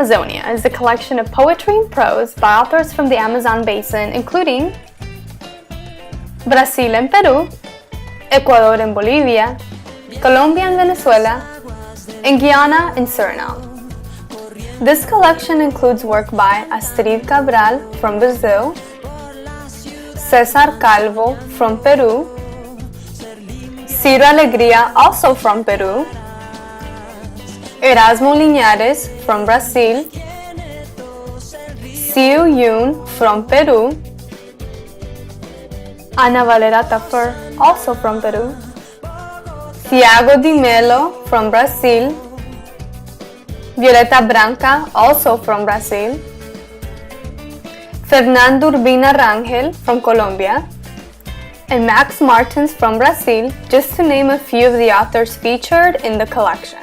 Amazonia is a collection of poetry and prose by authors from the Amazon basin, including Brazil and Peru, Ecuador and Bolivia, Colombia and Venezuela, and Guyana and Suriname. This collection includes work by Astrid Cabral from Brazil, César Calvo from Peru, Ciro Alegria also from Peru, Erasmo Liñares from Brazil, Xiu Yun from Peru, Ana Valera Tafur also from Peru, Thiago Di Melo from Brazil, Violeta Branca also from Brazil, Fernando Urbina Rangel from Colombia, and Max Martins from Brazil, just to name a few of the authors featured in the collection.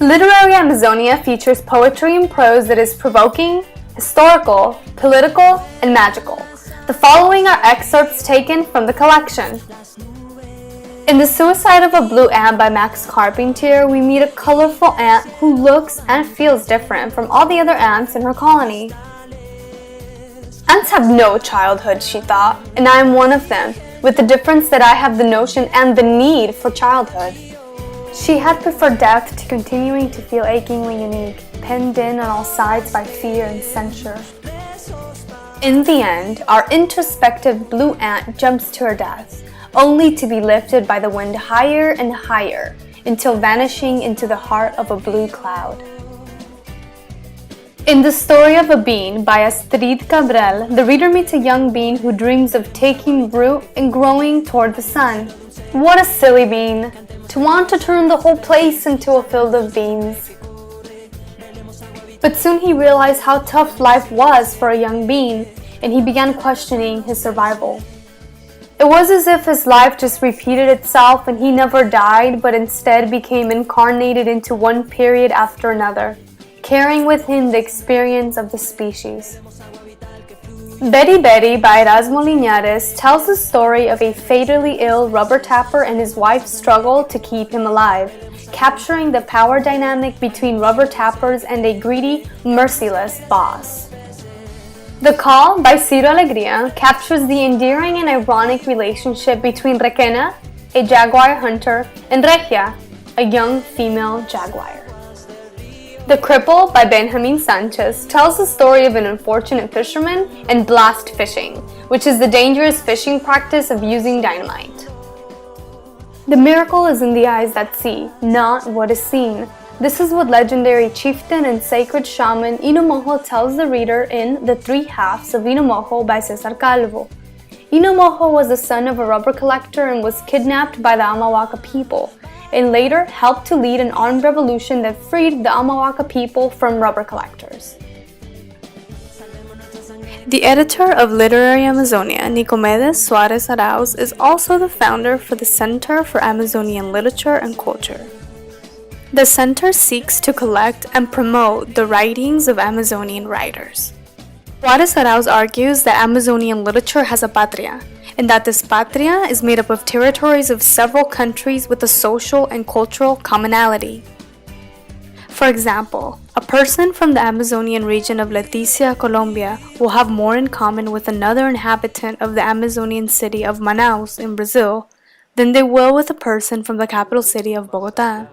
Literary Amazonia features poetry and prose that is provoking, historical, political, and magical. The following are excerpts taken from the collection. In The Suicide of a Blue Ant by Max Carpentier, we meet a colorful ant who looks and feels different from all the other ants in her colony. Ants have no childhood, she thought, and I am one of them, with the difference that I have the notion and the need for childhood. She had preferred death to continuing to feel achingly unique, penned in on all sides by fear and censure. In the end, our introspective blue ant jumps to her death, only to be lifted by the wind higher and higher, until vanishing into the heart of a blue cloud. In The Story of a Bean by Astrid Cabral, the reader meets a young bean who dreams of taking root and growing toward the sun. What a silly bean! To want to turn the whole place into a field of beans. But soon he realized how tough life was for a young bean, and he began questioning his survival. It was as if his life just repeated itself and he never died, but instead became incarnated into one period after another, carrying with him the experience of the species. Betty Betty by Erasmo Liñares tells the story of a fatally ill rubber tapper and his wife's struggle to keep him alive, capturing the power dynamic between rubber tappers and a greedy, merciless boss. The Call by Ciro Alegria captures the endearing and ironic relationship between Requena, a jaguar hunter, and Regia, a young female jaguar. The Cripple by Benjamin Sanchez tells the story of an unfortunate fisherman and blast fishing, which is the dangerous fishing practice of using dynamite. The miracle is in the eyes that see, not what is seen. This is what legendary chieftain and sacred shaman Inomojo tells the reader in The Three Halves of Inomojo by César Calvo. Inomojo was the son of a rubber collector and was kidnapped by the Amawaka people, and later helped to lead an armed revolution that freed the Amawaka people from rubber collectors. The editor of Literary Amazonia, Nicomedes Suarez Arauz, is also the founder for the Center for Amazonian Literature and Culture. The center seeks to collect and promote the writings of Amazonian writers. Suarez Arauz argues that Amazonian literature has a patria, and that this patria is made up of territories of several countries with a social and cultural commonality. For example, a person from the Amazonian region of Leticia, Colombia, will have more in common with another inhabitant of the Amazonian city of Manaus in Brazil than they will with a person from the capital city of Bogotá.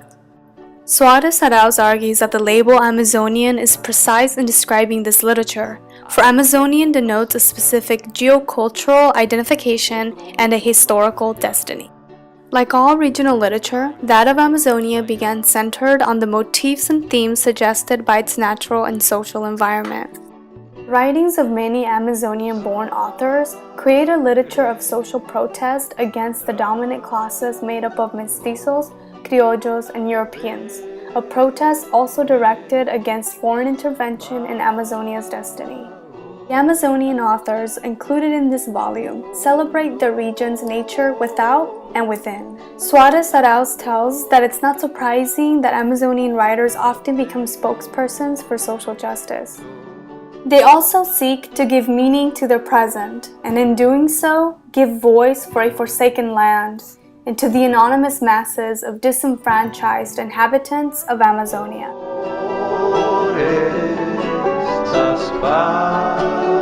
Suarez Arauz argues that the label Amazonian is precise in describing this literature, for Amazonian denotes a specific geocultural identification and a historical destiny. Like all regional literature, that of Amazonia began centered on the motifs and themes suggested by its natural and social environment. Writings of many Amazonian-born authors create a literature of social protest against the dominant classes made up of mestizos, criollos, and Europeans, a protest also directed against foreign intervention in Amazonia's destiny. The Amazonian authors included in this volume celebrate the region's nature without and within. Suarez Arauz tells that it's not surprising that Amazonian writers often become spokespersons for social justice. They also seek to give meaning to their present, and in doing so, give voice for a forsaken land and to the anonymous masses of disenfranchised inhabitants of Amazonia. estas palabras